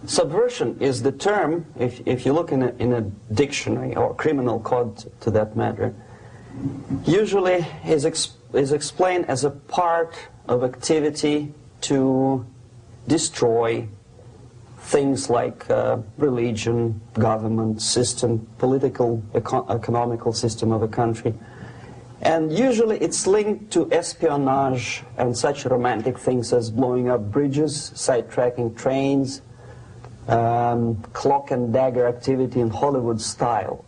Subversion is the term, if you look in a dictionary or criminal code to that matter, usually is explained as a part of activity to destroy things like religion, government, system, political, economical system of a country. And usually it's linked to espionage and such romantic things as blowing up bridges, sidetracking trains, cloak and dagger activity in Hollywood style.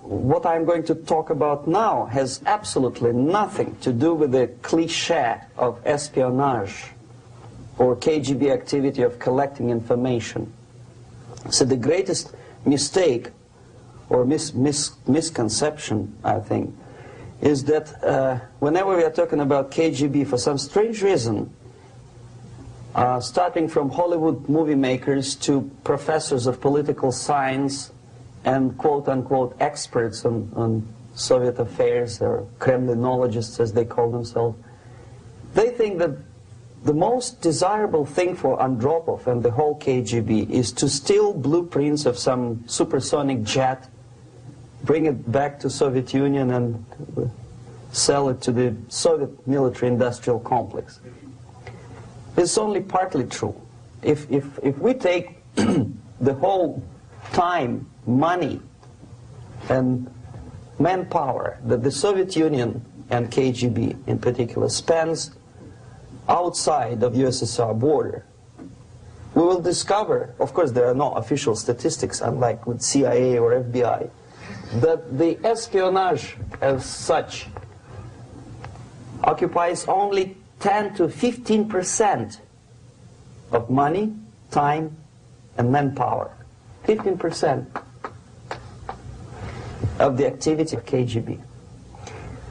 What I'm going to talk about now has absolutely nothing to do with the cliché of espionage or KGB activity of collecting information. So the greatest mistake or misconception, I think, is that whenever we are talking about KGB, for some strange reason, starting from Hollywood movie makers to professors of political science and quote-unquote experts on Soviet affairs, or Kremlinologists as they call themselves, they think that the most desirable thing for Andropov and the whole KGB is to steal blueprints of some supersonic jet, bring it back to Soviet Union and sell it to the Soviet military-industrial complex. It's only partly true. If we take the whole time, money, and manpower that the Soviet Union and KGB in particular spends outside of USSR border, we will discover, of course there are no official statistics unlike with CIA or FBI, that the espionage as such occupies only 10 to 15% of money, time, and manpower. 15% of the activity of KGB.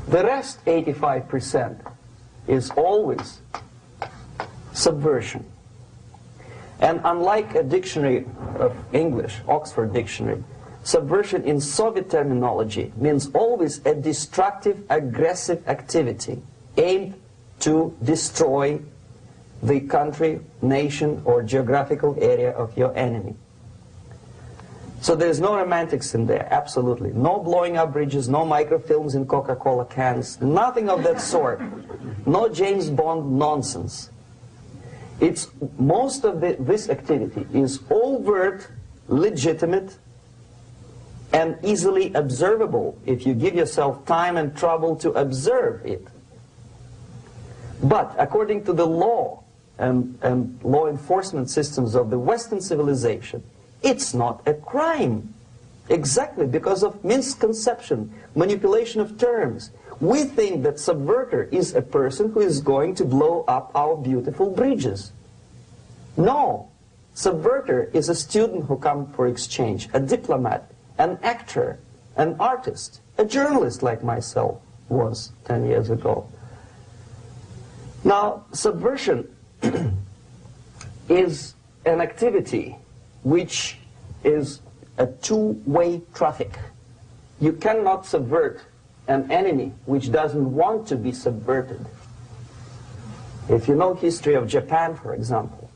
The rest, 85%, is always subversion. And unlike a dictionary of English, Oxford Dictionary, subversion in Soviet terminology means always a destructive, aggressive activity aimed to destroy the country, nation, or geographical area of your enemy. So there's no romantics in there, absolutely. No blowing up bridges, no microfilms in Coca-Cola cans, nothing of that sort. No James Bond nonsense. It's most of this activity is overt, legitimate, and easily observable if you give yourself time and trouble to observe it. But according to the law and law enforcement systems of the Western civilization, it's not a crime. Exactly because of misconception, manipulation of terms. We think that subverter is a person who is going to blow up our beautiful bridges. No. Subverter is a student who comes for exchange, a diplomat, an actor, an artist, a journalist like myself was 10 years ago. Now, subversion is an activity which is a two-way traffic. You cannot subvert an enemy which doesn't want to be subverted. If you know history of Japan, for example,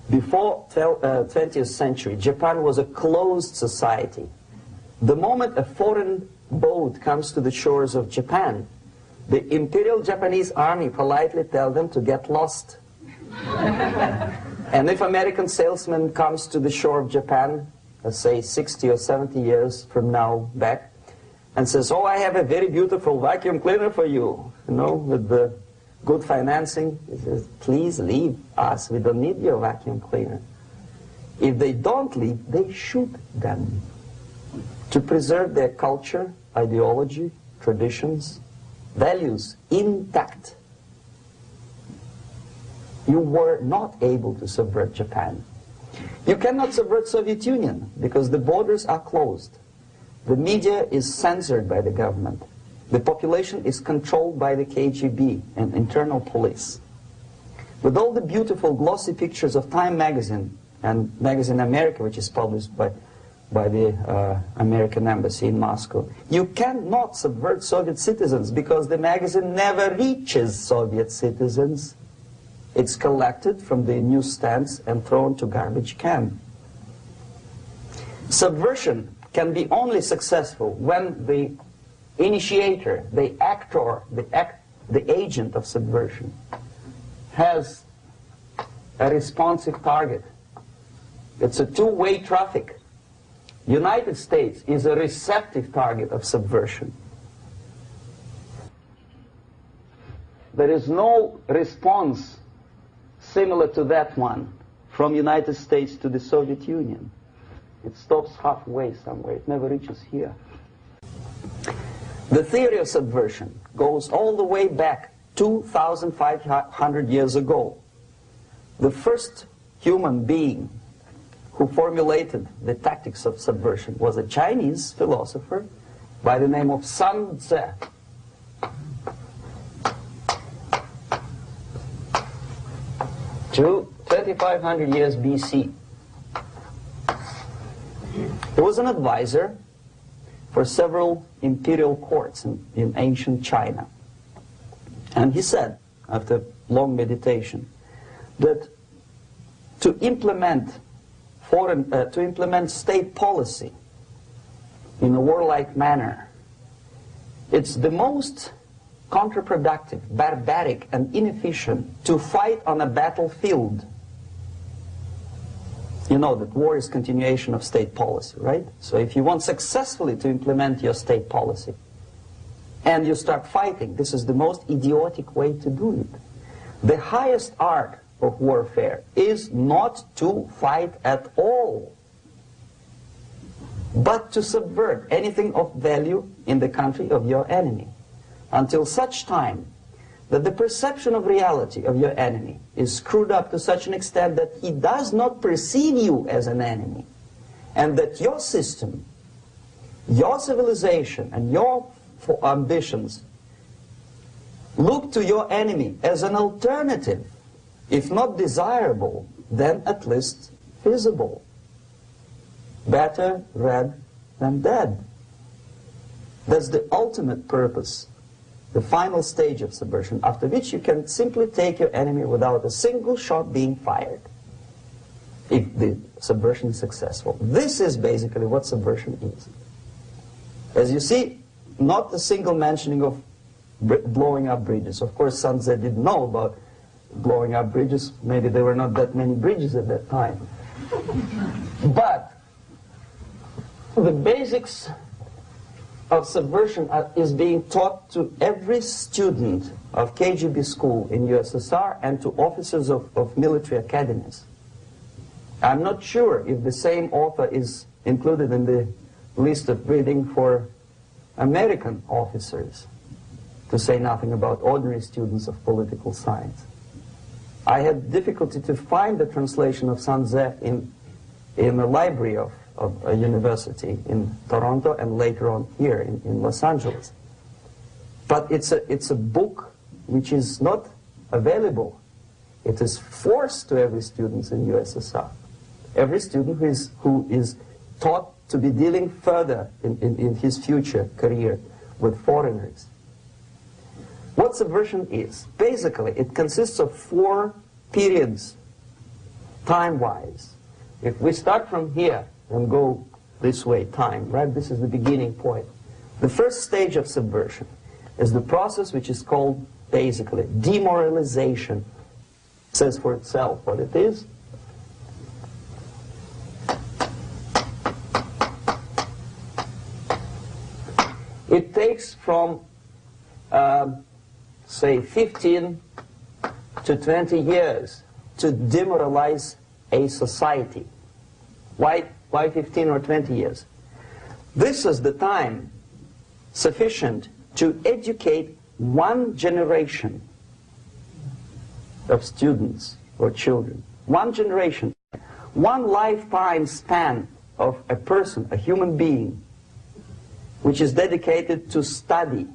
before 20th century, Japan was a closed society. The moment a foreign boat comes to the shores of Japan, the Imperial Japanese Army politely tells them to get lost. And if American salesman comes to the shore of Japan, let's say 60 or 70 years from now back, and says, oh, I have a very beautiful vacuum cleaner for you, with the good financing, he says, please leave us, we don't need your vacuum cleaner. If they don't leave, they shoot them to preserve their culture, ideology, traditions, values intact. You were not able to subvert Japan. You cannot subvert Soviet Union because the borders are closed. The media is censored by the government. The population is controlled by the KGB and internal police. With all the beautiful glossy pictures of Time magazine and Magazine America, which is published by the American embassy in Moscow, you cannot subvert Soviet citizens because the magazine never reaches Soviet citizens. It's collected from the newsstands and thrown to garbage can. Subversion can be only successful when the initiator, the actor, the agent of subversion has a responsive target. It's a two-way traffic. United States is a receptive target of subversion. There is no response similar to that one from United States to the Soviet Union. It stops halfway somewhere. It never reaches here. The theory of subversion goes all the way back 2,500 years ago. The first human being who formulated the tactics of subversion was a Chinese philosopher by the name of Sun Tzu. 2,500 years BC. He was an advisor for several imperial courts in ancient China. And he said, after long meditation, that to implement state policy in a warlike manner, it's the most counterproductive, barbaric, and inefficient to fight on a battlefield. You know that war is continuation of state policy, right? So if you want successfully to implement your state policy and you start fighting, this is the most idiotic way to do it. The highest art of warfare is not to fight at all, but to subvert anything of value in the country of your enemy, until such time that the perception of reality of your enemy is screwed up to such an extent that he does not perceive you as an enemy, and that your system, your civilization, and your ambitions look to your enemy as an alternative, if not desirable, then at least feasible. Better red than dead. That's the ultimate purpose, the final stage of subversion, after which you can simply take your enemy without a single shot being fired, if the subversion is successful. This is basically what subversion is. As you see, not a single mentioning of blowing up bridges. Of course, Sun Tzu didn't know about blowing up bridges. Maybe there were not that many bridges at that time. But the basics of subversion is being taught to every student of KGB school in USSR and to officers of military academies. I'm not sure if the same author is included in the list of reading for American officers, to say nothing about ordinary students of political science. I had difficulty to find the translation of Sun Tzu in the library of a university in Toronto and later on here in Los Angeles. But it's a book which is not available. It is forced to every student in USSR. Every student who is taught to be dealing further in his future career with foreigners. What subversion is? Basically, it consists of 4 periods, time-wise. If we start from here and go this way, time, right? This is the beginning point. The first stage of subversion is the process which is called, basically, demoralization. It says for itself what it is. It takes from, say, 15 to 20 years to demoralize a society. Why 15 or 20 years? This is the time sufficient to educate one generation of students or children. One generation. One lifetime span of a person, a human being, which is dedicated to study,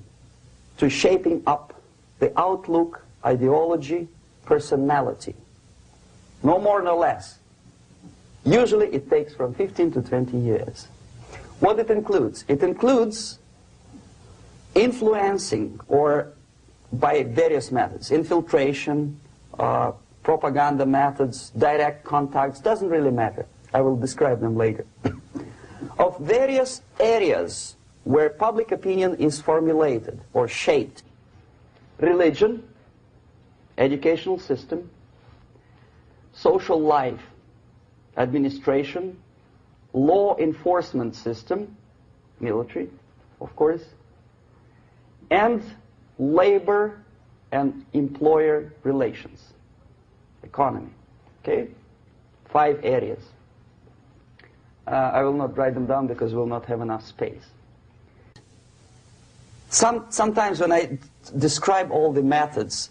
to shaping up the outlook, ideology, personality. No more, no less. Usually it takes from 15 to 20 years. What it includes? It includes influencing, or by various methods, infiltration, propaganda methods, direct contacts, doesn't really matter. I will describe them later. Of various areas where public opinion is formulated or shaped. Religion, educational system, social life, administration, law enforcement system, military, of course, and labor and employer relations, economy. Okay? 5 areas. I will not write them down because we will not have enough space. Sometimes when I describe all the methods,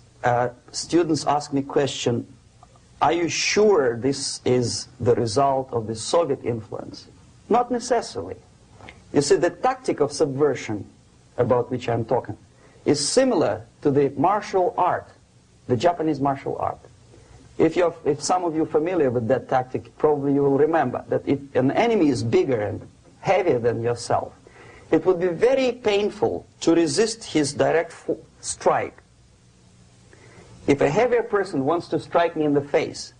students ask me question, are you sure this is the result of the Soviet influence? Not necessarily. You see, the tactic of subversion, about which I'm talking, is similar to the martial art, the Japanese martial art. If some of you are familiar with that tactic, probably you will remember that if an enemy is bigger and heavier than yourself, it would be very painful to resist his direct strike. If a heavier person wants to strike me in the face,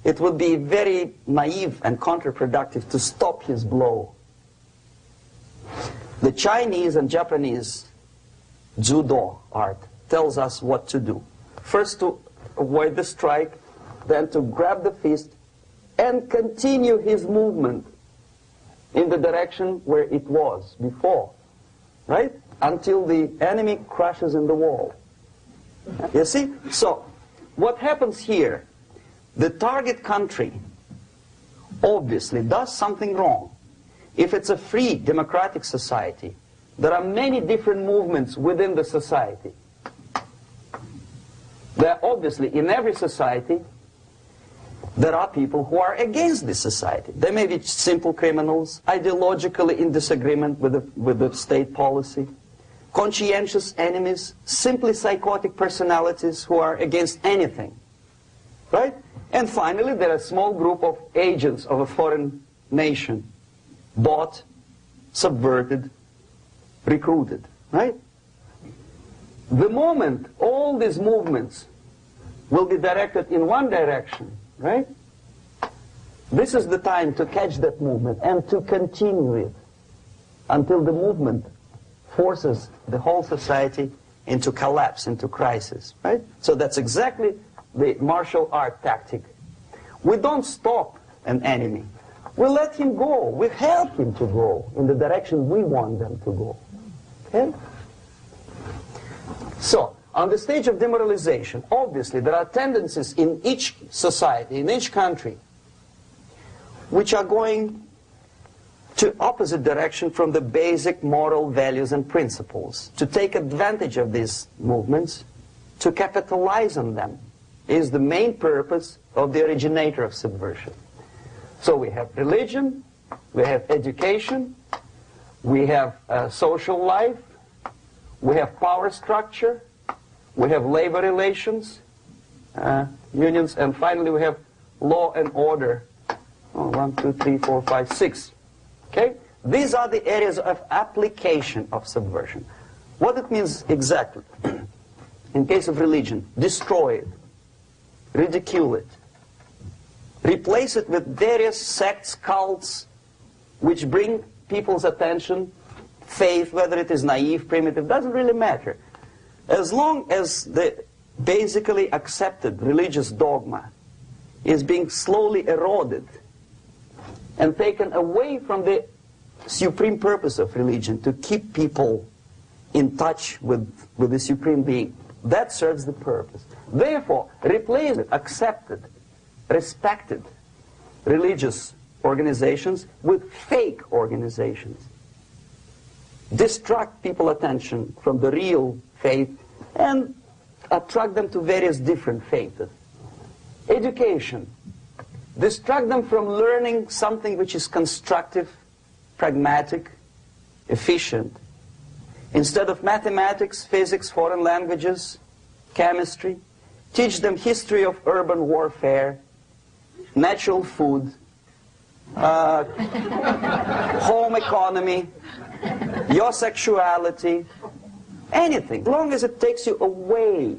it would be very naive and counterproductive to stop his blow. The Chinese and Japanese judo art tells us what to do. First to avoid the strike, then to grab the fist and continue his movement in the direction where it was before, right? Until the enemy crashes in the wall. You see? So, what happens here? The target country obviously does something wrong. If it's a free democratic society, there are many different movements within the society. There are obviously, in every society, there are people who are against this society. They may be simple criminals, ideologically in disagreement with the state policy, conscientious enemies, simply psychotic personalities who are against anything, right? And finally, there are a small group of agents of a foreign nation, bought, subverted, recruited, right? The moment all these movements will be directed in one direction, right? This is the time to catch that movement and to continue it until the movement forces the whole society into collapse, into crisis, right? So that's exactly the martial art tactic. We don't stop an enemy. We let him go. We help him to go in the direction we want them to go. Okay? So, on the stage of demoralization, obviously there are tendencies in each society, in each country, which are going to opposite direction from the basic moral values and principles. To take advantage of these movements, to capitalize on them, is the main purpose of the originator of subversion. So we have religion, we have education, we have social life, we have power structure, we have labor relations, unions, and finally we have law and order. 1, 2, 3, 4, 5, 6. Okay? These are the areas of application of subversion. What it means exactly? In case of religion, destroy it, ridicule it, replace it with various sects, cults, which bring people's attention, faith, whether it is naive, primitive, doesn't really matter. As long as the basically accepted religious dogma is being slowly eroded and taken away from the supreme purpose of religion, to keep people in touch with the supreme being, that serves the purpose. Therefore, replace it, accepted, respected religious organizations with fake organizations. Distract people's attention from the real faith and attract them to various different faiths. Education. Distract them from learning something which is constructive, pragmatic, efficient. Instead of mathematics, physics, foreign languages, chemistry, teach them history of urban warfare, natural food, home economy, your sexuality, anything, as long as it takes you away,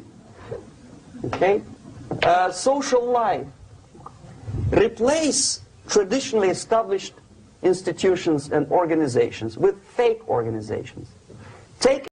okay, Social life. Replace traditionally established institutions and organizations with fake organizations. Take